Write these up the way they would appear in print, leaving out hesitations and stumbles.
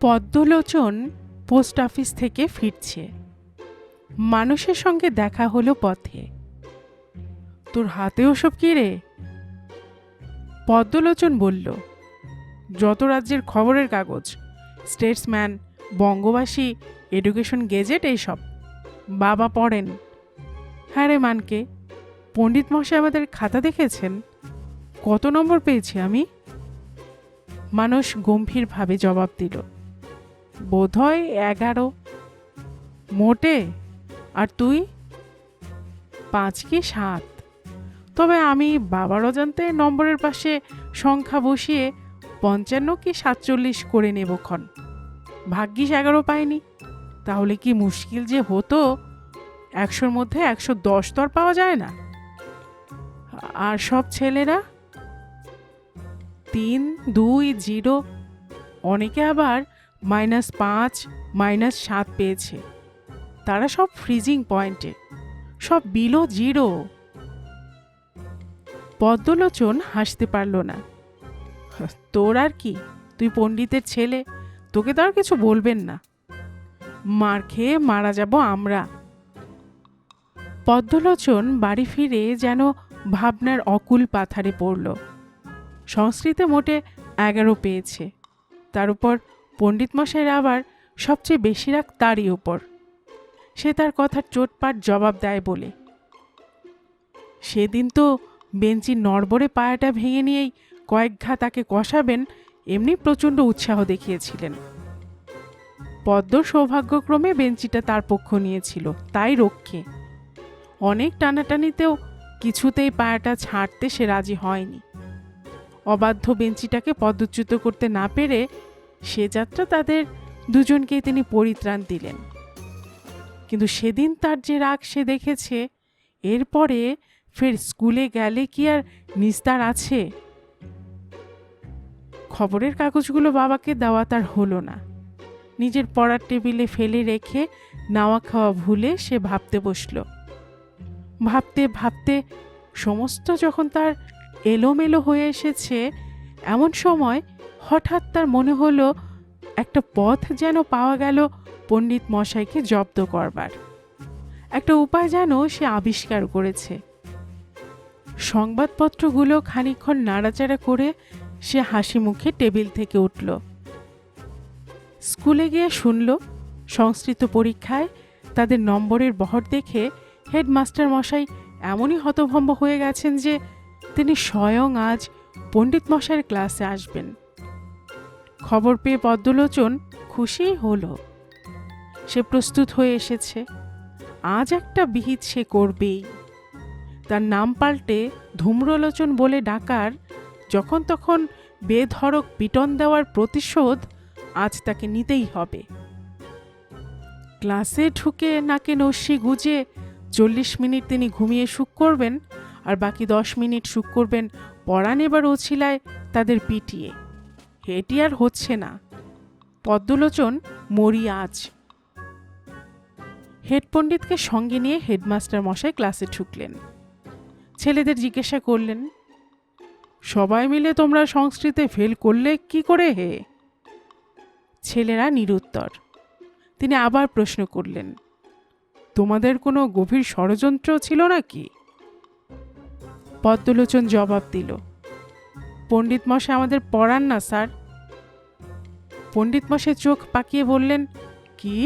পদ্মলোচন post office থেকে ফিরছে। মানুষের সঙ্গে দেখা হলো পথে। তোর হাতে ওসব কি রে? পদ্মলোচন বলল, যত রাজ্যের খবরের কাগজ, স্টেটসম্যান, বঙ্গবাসী, এডুকেশন গেজেট, এইসব। বাবা পড়েন। হ্যাঁ রে মানকে, পণ্ডিত মশাই আমাদের খাতা দেখেছেন। কত নম্বর পেয়েছি আমি? মানুষ গম্ভীরভাবে জবাব দিল, বোধহয় 11। মোটে? আর তুই? 5 কি 7। তবে আমি বাবার অজান্তে নম্বরের পাশে সংখ্যা বসিয়ে 55 কি 47 করে নেবক্ষণ। ভাগ্যিস 11 পাইনি, তাহলে কি মুশকিল যে হতো। 100-র মধ্যে 110 তো আর পাওয়া যায় না। আর সব ছেলেরা 3, 2, 0, অনেকে আবার -5, -7 পেয়েছে। তারা সব ফ্রিজিং পয়েন্টে, সব বিলো 0। পদ্মলোচন হাসতে পারল না। তোর আর কি, তুই পণ্ডিতের ছেলে, তোকে তো আর কিছু বলবেন না। মার খেয়ে মারা যাব আমরা। পদ্মলোচন বাড়ি ফিরে যেন ভাবনার অকুল পাথারে পড়ল। সংস্কৃতে মোটে 11 পেয়েছে, তার উপর পণ্ডিত মশাইয়ের আবার সবচেয়ে বেশি রাগ তারই উপর। সে তার কথার চোটপাট জবাব দেয় বলে। সেদিন তো বেঞ্চি নড়বড়ে পায়াটা ভেঙে নিয়েই কয়েক ঘা তাকে কষাবেন এমনি প্রচণ্ড উৎসাহ দেখিয়েছিলেন। পদ্ম সৌভাগ্যক্রমে বেঞ্চিটা তার পক্ষ নিয়েছিল, তাই রক্ষে। অনেক টানাটানিতেও কিছুতেই পায়াটা ছাড়তে সে রাজি হয়নি। অবাধ্য বেঞ্চিটাকে পদচ্যুত করতে না পেরে সে যাত্রা তাদের দুজনকেই তিনি পরিত্রাণ দিলেন। কিন্তু সেদিন তার যে রাগ সে দেখেছে, এরপরে ফের স্কুলে গেলে কি আর নিস্তার আছে? খবরের কাগজগুলো বাবাকে দেওয়া তার হলো না। নিজের পড়ার টেবিলে ফেলে রেখে নাওয়া খাওয়া ভুলে সে ভাবতে বসল। ভাবতে ভাবতে সমস্ত যখন তার এলোমেলো হয়ে এসেছে, এমন সময় হঠাৎ তার মনে হলো একটা পথ যেন পাওয়া গেল পণ্ডিত মশাইকে জব্দ করবার। একটা উপায় যেন সে আবিষ্কার করেছে। সংবাদপত্রগুলো খানিকক্ষণ নাড়াচাড়া করে সে হাসি মুখে টেবিল থেকে উঠল। স্কুলে গিয়ে শুনল, সংস্কৃত পরীক্ষায় তাদের নম্বরের বহর দেখে হেডমাস্টার মশাই এমনই হতভম্ব হয়ে গেছেন যে তিনি স্বয়ং আজ পণ্ডিত মশাইয়ের ক্লাসে আসবেন। খবর পেয়ে পদ্মলোচন খুশিই হলো। সে প্রস্তুত হয়ে এসেছে। আজ একটা বিহিত সে করবেই। তার নাম পাল্টে ধূম্রলোচন বলে ডাকার, যখন তখন বেধড়ক পিটন দেওয়ার প্রতিশোধ আজ তাকে নিতেই হবে। ক্লাসে ঢুকে নাকে নস্যি গুজে 40 মিনিট তিনি ঘুমিয়ে সুখ করবেন, আর বাকি 10 মিনিট সুখ করবেন পড়া নেবার ওছিলায় তাদের পিটিয়ে। এটি আর হচ্ছে না। পদ্মলোচন মরি আজ। হেড পণ্ডিতকে সঙ্গে নিয়ে হেডমাস্টার মশাই ক্লাসে ঢুকলেন। ছেলেদের জিজ্ঞাসা করলেন, সবাই মিলে তোমরা সংস্কৃতে ফেল করলে কি করে হে? ছেলেরা নিরুত্তর। তিনি আবার প্রশ্ন করলেন, তোমাদের কোনো গভীর ষড়যন্ত্র ছিল নাকি? পদ্মলোচন জবাব দিল, পণ্ডিত মশাই আমাদের পড়ান না স্যার। পণ্ডিত মশাই চোখ পাকিয়ে বললেন, কি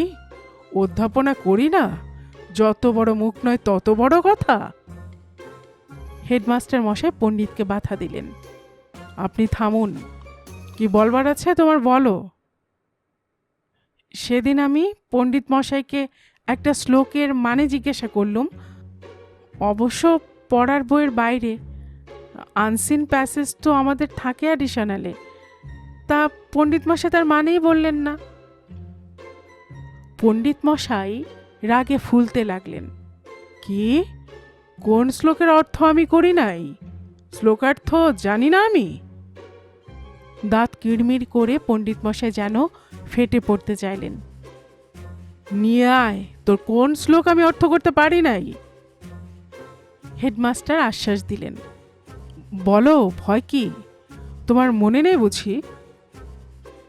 অধ্যাপনা করি না? যত বড় মুখ নয় তত বড় কথা। হেডমাস্টার মশাই পণ্ডিতকে বাধা দিলেন, আপনি থামুন, কি বলবার আছে তোমার বলো। সেদিন আমি পণ্ডিত মশাইকে একটা শ্লোকের মানে জিজ্ঞাসা করলুম, অবশ্য পড়ার বইয়ের বাইরে। আনসিন প্যাসেজ তো আমাদের থাকে অ্যাডিশনালে, তা পণ্ডিত মশাই তার মানেই বললেন না। পণ্ডিত মশাই রাগে ফুলতে লাগলেন, কি কোন শ্লোকের অর্থ আমি করি নাই? শ্লোকার্থ জানি না আমি? দাঁত কিড়মিড় করে পণ্ডিত মশাই যেন ফেটে পড়তে চাইলেন। নিয়ে আয় তোর কোন শ্লোক আমি অর্থ করতে পারি নাই। হেডমাস্টার আশ্বাস দিলেন, বলো, ভয় কি? তোমার মনে নেই বুঝি?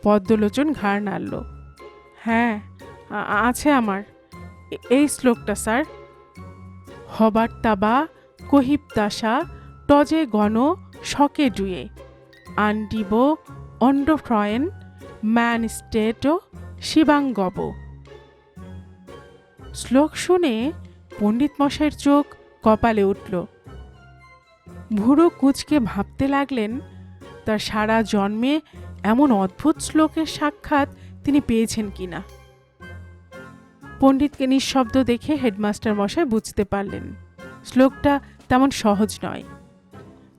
পদ্মলোচন ঘাড় নাড়ল। হ্যাঁ, আছে আমার। এই শ্লোকটা স্যার। হবার তাবা কহিপ্তাসা টজে গণ শকে ডুয়ে আন্ডিব অন্ডফ্রয়েন ম্যান স্টেটো শিবাঙ্গব। শ্লোক শুনে পণ্ডিত মশাইয়ের চোখ কপালে উঠল। ভুরু কুঁচকে ভাবতে লাগলেন তার সারা জন্মে এমন অদ্ভুত শ্লোকের সাক্ষাৎ তিনি পেয়েছেন কিনা। পণ্ডিতকে নিঃশব্দ দেখে হেডমাস্টার মশাই বুঝতে পারলেন শ্লোকটা তেমন সহজ নয়।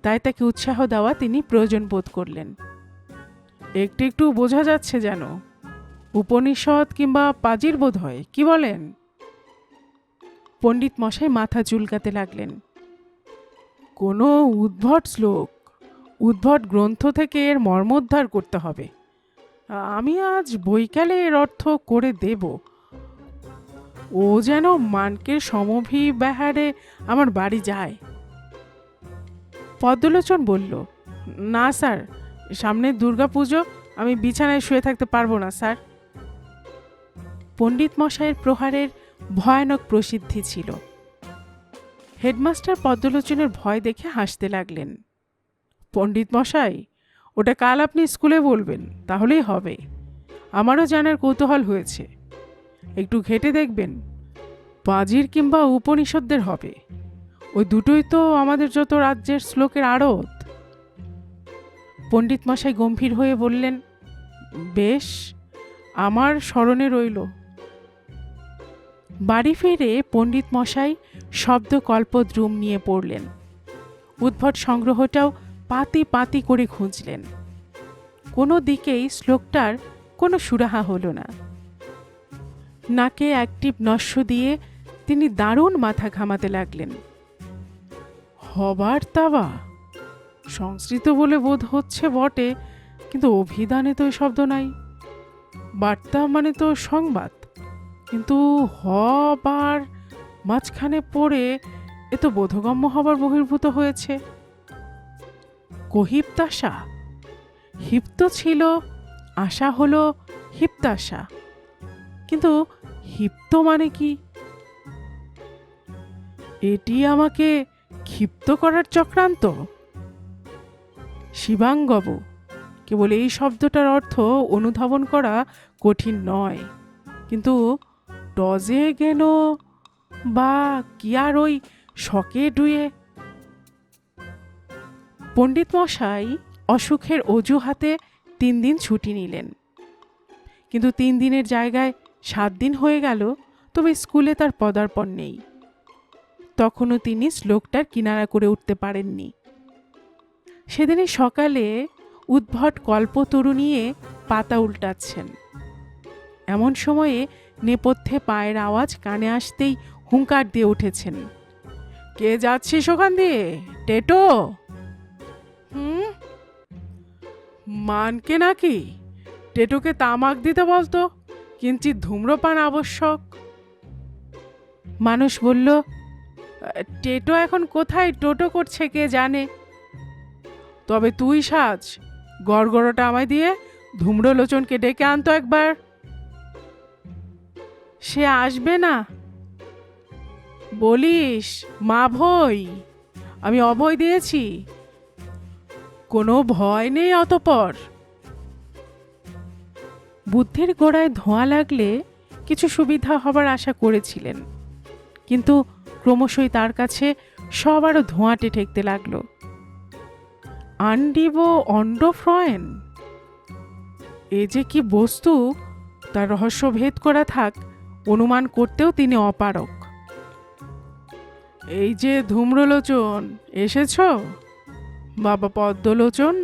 তাই তাকে উৎসাহ দেওয়া তিনি প্রয়োজন বোধ করলেন। একটু একটু বোঝা যাচ্ছে যেন উপনিষদ কিংবা পাজির বোধ হয়, কি বলেন? পণ্ডিত মশাই মাথা চুলকাতে লাগলেন। কোনো উদ্ভট শ্লোক, উদ্ভট গ্রন্থ থেকে এর মর্মোদ্ধার করতে হবে। আমি আজ বৈকালে এর অর্থ করে দেব। ও যেন মানকের সমভিব্যাহারে আমার বাড়ি যায়। পদ্মলোচন বলল, না স্যার, সামনে দুর্গাপুজো, আমি বিছানায় শুয়ে থাকতে পারবো না স্যার। পণ্ডিত মশাইয়ের প্রহারের ভয়ানক প্রসিদ্ধি ছিল। হেডমাস্টার পদ্মলোচনের ভয় দেখে হাসতে লাগলেন। পণ্ডিত মশাই, ওটা কাল আপনি স্কুলে বলবেন, তাহলেই হবে। আমারও জানার কৌতূহল হয়েছে। একটু ঘেটে দেখবেন, পাজির কিংবা উপনিষদদের হবে। ওই দুটোই তো আমাদের যত রাজ্যের শ্লোকের আড়ত। পণ্ডিত মশাই গম্ভীর হয়ে বললেন, বেশ, আমার স্মরণে রইল। বাড়ি ফিরে পণ্ডিত মশাই শব্দকল্পদ্রুম নিয়ে পড়লেন। উদ্ভট সংগ্রহটাও পাতি পাতি করে খুঁজলেন। কোনো দিকেই শ্লোকটার কোনো সুরাহা হলো না। নাকে অ্যাক্টিভ নস্য দিয়ে তিনি দারুণ মাথা ঘামাতে লাগলেন। হবার তাবা সংস্কৃত বলে বোধ হচ্ছে বটে, কিন্তু অভিধানে তো শব্দ নাই। বার্তা মানে তো সংবাদ, কিন্তু হবার মাঝখানে পড়ে এ তো বোধগম্য হবার বহির্ভূত হয়েছে। কহিপ্তাসা, হিপ্ত ছিল, আশা হলো হিপ্তাসা, কিন্তু হিপ্ত মানে কি? এটি আমাকে ক্ষিপ্ত করার চক্রান্ত। শিবাঙ্গব, কেবল এই শব্দটার অর্থ অনুধাবন করা কঠিন নয়, কিন্তু টজে গেল বা কি আর ওই শকে ডুয়ে। পণ্ডিত মশাই অসুখের অজুহাতে 3 দিন ছুটি নিলেন, কিন্তু 3 দিনের জায়গায় 7 দিন হয়ে গেল, তবে স্কুলে তার পদার্পণ নেই। তখনও তিনি শ্লোকটার কিনারা করে উঠতে পারেননি। সেদিনই সকালে উদ্ভট কল্পতরু নিয়ে পাতা উল্টাচ্ছেন। এমন সময়ে নেপথ্যে পায়ের আওয়াজ কানে আসতেই হুঙ্কার দিয়ে উঠেছেন, কে যাচ্ছিস ওখান দিয়ে? টেটো? মানকে নাকি? টেটোকে তামাক দিতে বলতো, কিঞ্চিৎ ধূম্রপান আবশ্যক। মানুষ বলল, টেটো এখন কোথায় টোটো করছে কে জানে। তবে তুই সাজ, গড়গড়টা আমায় দিয়ে ধূম্রলোচনকে ডেকে আনতো একবার। সে আসবে না বলিস? মা ভই, আমি অভয় দিয়েছি, কোনো ভয় নেই অতপর। বুদ্ধির গোড়ায় ধোঁয়া লাগলে কিছু সুবিধা হবার আশা করেছিলেন, কিন্তু ক্রমশই তার কাছে সব আরো ধোঁয়াটে ঠেকতে লাগলো। আন্ডিব অন্ডফ্রয়েন, এ যে কি বস্তু তার রহস্য ভেদ করা থাক, অনুমান করতেও তিনি অপারক। এই যে ধূম্রলোচন, এসেছ? বাবা পদ্মলোচন,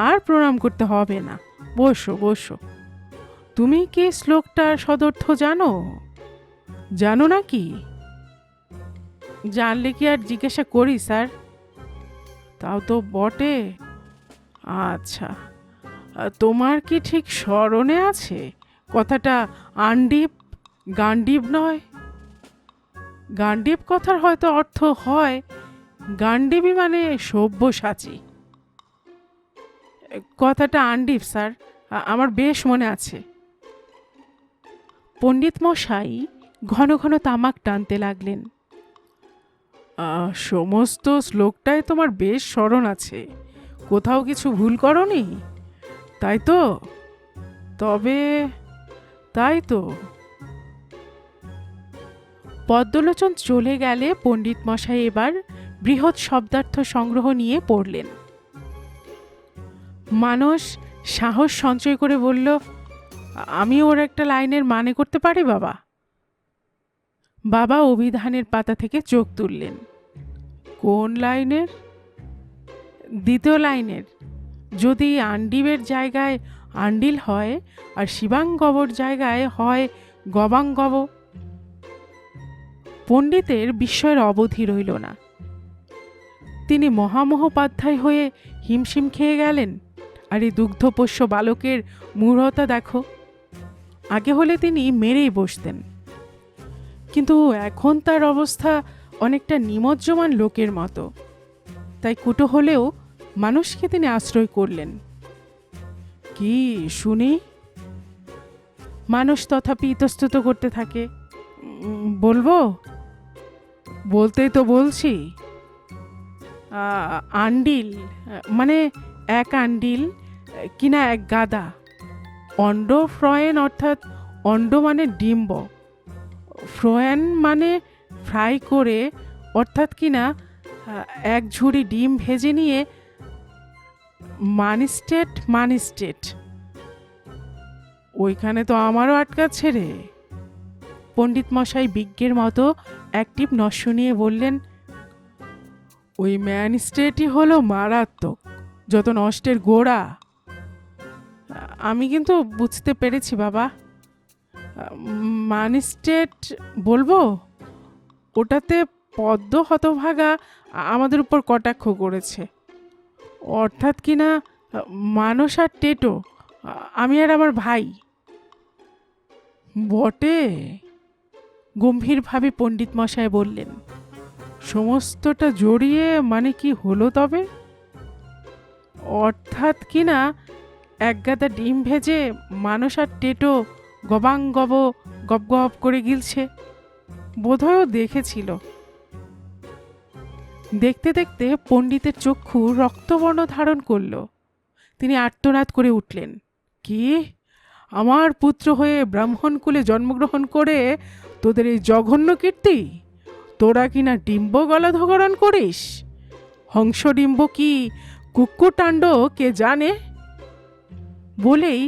আর প্রণাম করতে হবে না, বসো বসো। তুমি কি শ্লোকটার সদর্থ জানো? জানো নাকি? জানলে কি আর জিজ্ঞাসা করি স্যার? তাও তো বটে। আচ্ছা, তোমার কি ঠিক স্মরণে আছে কথাটা আন্ডিব গান্ডিব নয়? গান্ডিব কথার হয়তো অর্থ হয় গান্ডিবী মানে সব্যসাচী। কথাটা আন্ডিব স্যার, আমার বেশ মনে আছে। পণ্ডিত মশাই ঘন ঘন তামাক টানতে লাগলেন। সমস্ত শ্লোকটাই তোমার বেশ স্মরণ আছে, কোথাও কিছু ভুল করনি, তাই তো? তবে তাই তো। পদ্মলোচন চলে গেলে পণ্ডিত মশাই এবার বৃহৎ শব্দার্থ সংগ্রহ নিয়ে পড়লেন। মানস সাহস সঞ্চয় করে বলল, আমি ওর একটা লাইনের মানে করতে পারি বাবা। বাবা অভিধানের পাতা থেকে চোখ তুললেন। কোন লাইনের? দ্বিতীয় লাইনের। যদি আন্ডিবের জায়গায় আন্ডিল হয় আর শিবাঙ্গবর জায়গায় হয় গবাঙ্গব। পণ্ডিতের বিস্ময়ের অবধি রইল না। তিনি মহামহোপাধ্যায় হয়ে হিমশিম খেয়ে গেলেন। আর এই দুগ্ধপোষ্য বালকের মূঢ়তা দেখো। আগে হলে তিনি মেরেই বসতেন, কিন্তু এখন তার অবস্থা অনেকটা নিমজ্জমান লোকের মতো। তাই কুটো হলেও মানুষকে তিনি আশ্রয় করলেন। কি শুনি? মানুষ তথাপি ইতস্তত করতে থাকে। বলবো? বলতেই তো বলছি। আন্ডিল মানে এক আন্ডিল কিনা এক গাদা। অন্ড ফ্রয়েন অর্থাৎ অন্ড মানে ডিম্ব, ফ্রয়েন মানে ফ্রাই করে অর্থাৎ কিনা এক ঝুড়ি ডিম ভেজে নিয়ে মানিস্টেট। ওইখানে তো আমারও আটকাচ্ছে রে। পণ্ডিত মশাই বিজ্ঞের মতো অ্যাক্টিভ নস্য নিয়ে বললেন, ওই ম্যানস্টেটই হলো মারাত্মক, যত নষ্টের গোড়া। আমি কিন্তু বুঝতে পেরেছি বাবা। মানিস্টেট বলবো? ওটাতে পদ্ম হতভাগা আমাদের উপর কটাক্ষ করেছে, অর্থাৎ কিনা মানস আর টেটো, আমি আর আমার ভাই। বটে, গম্ভীরভাবে পণ্ডিত মশাই বললেন। সমস্তটা জড়িয়ে মানে কি হলো তবে? অর্থাৎ কিনা এক গাদা ডিম ভেজে মানুষ আর টেটো গবাঙ্গব গপ গপ করে গিলছে। বোধহয় দেখেছিল। দেখতে দেখতে পণ্ডিতের চক্ষু রক্তবর্ণ ধারণ করল। তিনি আর্তনাদ করে উঠলেন, কি? আমার পুত্র হয়ে ব্রাহ্মণকুলে জন্মগ্রহণ করে তোদের এই জঘন্য কীর্তি? তোরা কিনা ডিম্ব গলাধকরণ করিস? হংসডিম্ব কি কুক্কুটাণ্ড কে জানে? বলেই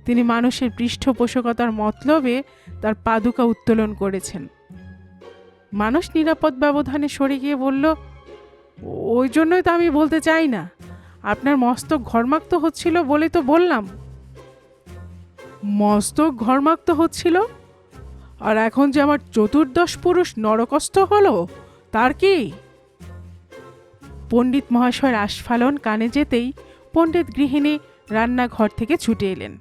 তিনি মানুষের পৃষ্ঠপোষকতার মতলবে তার পাদুকা উত্তোলন করেছেন। মানুষ নিরাপদ ব্যবধানে সরে গিয়ে বলল, ওই জন্যই তো আমি বলতে চাই না। আপনার মস্তক ঘর্মাক্ত হচ্ছিল বলে তো বললাম। মস্তক ঘর্মাক্ত হচ্ছিল? আর এখন যে আমার চতুর্দশ পুরুষ নরকস্থ হলো, তার কি? পণ্ডিত মহাশয়ের আস্ফালন কানে যেতেই পণ্ডিত গৃহিণী রান্নাঘর থেকে ছুটে এলেন।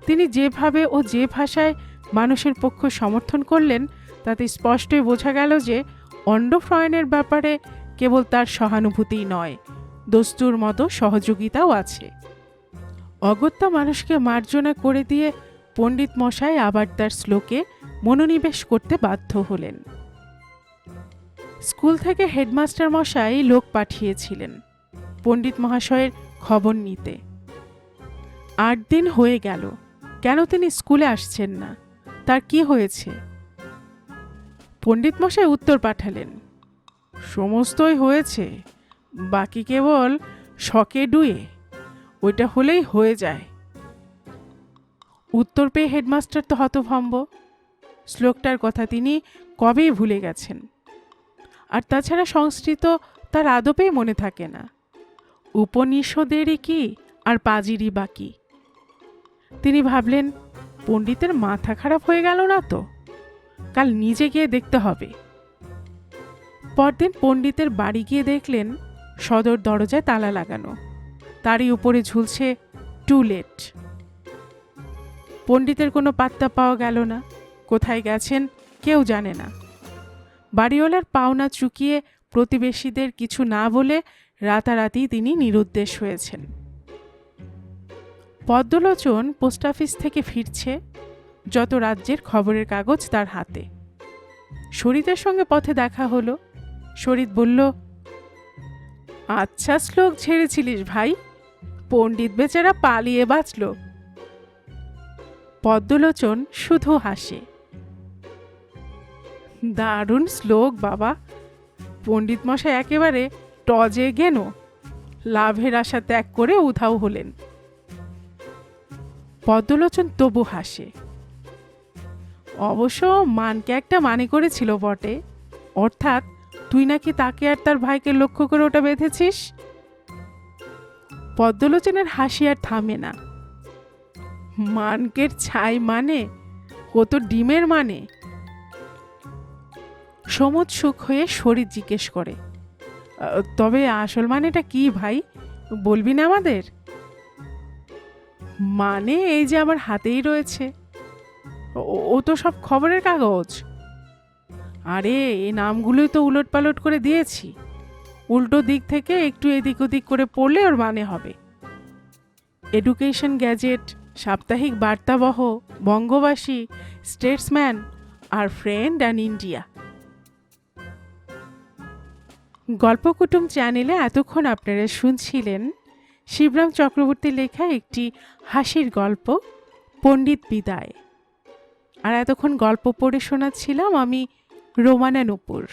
তিনি যেভাবে ও যে ভাষায় মানুষের পক্ষ সমর্থন করলেন তাতে স্পষ্টই বোঝা গেল যে অন্ডফ্রয়নের ব্যাপারে কেবল তার সহানুভূতিই নয়, দস্তুর মতো সহযোগিতাও আছে। অগত্যা মানুষকে মার্জনা করে দিয়ে পণ্ডিত মশাই আবার তার শ্লোকে মনোনিবেশ করতে বাধ্য হলেন। স্কুল থেকে হেডমাস্টার মশাই লোক পাঠিয়েছিলেন পণ্ডিত মহাশয়ের খবর নিতে। 8 দিন হয়ে গেল, কেন তিনি স্কুলে আসছেন না? তার কি হয়েছে? পণ্ডিত মশাই উত্তর পাঠালেন, সমস্তই হয়েছে, বাকি কেবল শকে ডুয়ে, ওইটা হলেই হয়ে যায়। উত্তর পেয়ে হেডমাস্টার তো হতভম্ব। শ্লোকটার কথা তিনি কবেই ভুলে গেছেন। আর তাছাড়া সংস্কৃত তার আদপেই মনে থাকে না। উপনিষদেরই কি আর পাজিরই বাকি। তিনি ভাবলেন, পণ্ডিতের মাথা খারাপ হয়ে গেল না তো? কাল নিজে গিয়ে দেখতে হবে। পরদিন পণ্ডিতের বাড়ি গিয়ে দেখলেন সদর দরজায় তালা লাগানো, তারই উপরে ঝুলছে টু লেট। পণ্ডিতের কোনো পাত্তা পাওয়া গেল না, কোথায় গেছেন কেউ জানে না। বাড়িওয়ালার পাওনা চুকিয়ে প্রতিবেশীদের কিছু না বলে রাতারাতি তিনি নিরুদ্দেশ হয়েছেন। পদ্মলোচন পোস্ট অফিস থেকে ফিরছে, যত রাজ্যের খবরের কাগজ তার হাতে। শরীতের সঙ্গে পথে দেখা হলো। শরীত বলল, আচ্ছা শ্লোক ছেড়েছিলিস ভাই, পণ্ডিত বেচারা পালিয়ে বাঁচল। পদ্মলোচন শুধু হাসে। দারুণ শ্লোক বাবা, পণ্ডিত মশাই একেবারে টজে গেন, লাভের আশা ত্যাগ করে উধাও হলেন। পদ্মলোচন তবু হাসে। অবশ্য মানকে একটা মানে করেছিল বটে, অর্থাৎ তুই নাকি তাকে আর তার ভাইকে লক্ষ্য করে ওটা বেঁধেছিস। পদ্মলোচনের হাসি আর থামে না। মানকের ছাই মানে, ও তো ডিমের মানে। সমুদ সুখ হয়ে শরীর জিজ্ঞেস করে, তবে আসল মানেটা কি ভাই, বলবি না আমাদের? মানে এই যে আমার হাতেই রয়েছে, ও তো সব খবরের কাগজ। আরে এই নামগুলোই তো উলট পালট করে দিয়েছি, উল্টো দিক থেকে একটু এদিক ওদিক করে পড়লে ওর মানে হবে। এডুকেশন গ্যাজেট, সাপ্তাহিক বার্তাবহ, বঙ্গবাসী, স্টেটসম্যান আর ফ্রেন্ড অ্যান্ড ইন্ডিয়া। গল্পকুটুম চ্যানেলে এতক্ষণ আপনারা শুনছিলেন শিবরাম চক্রবর্তীর লেখা একটি হাসির গল্প, পণ্ডিত বিদায়। আর এতক্ষণ গল্প পড়ে শোনাচ্ছিলাম আমি রোমানা নূপুর।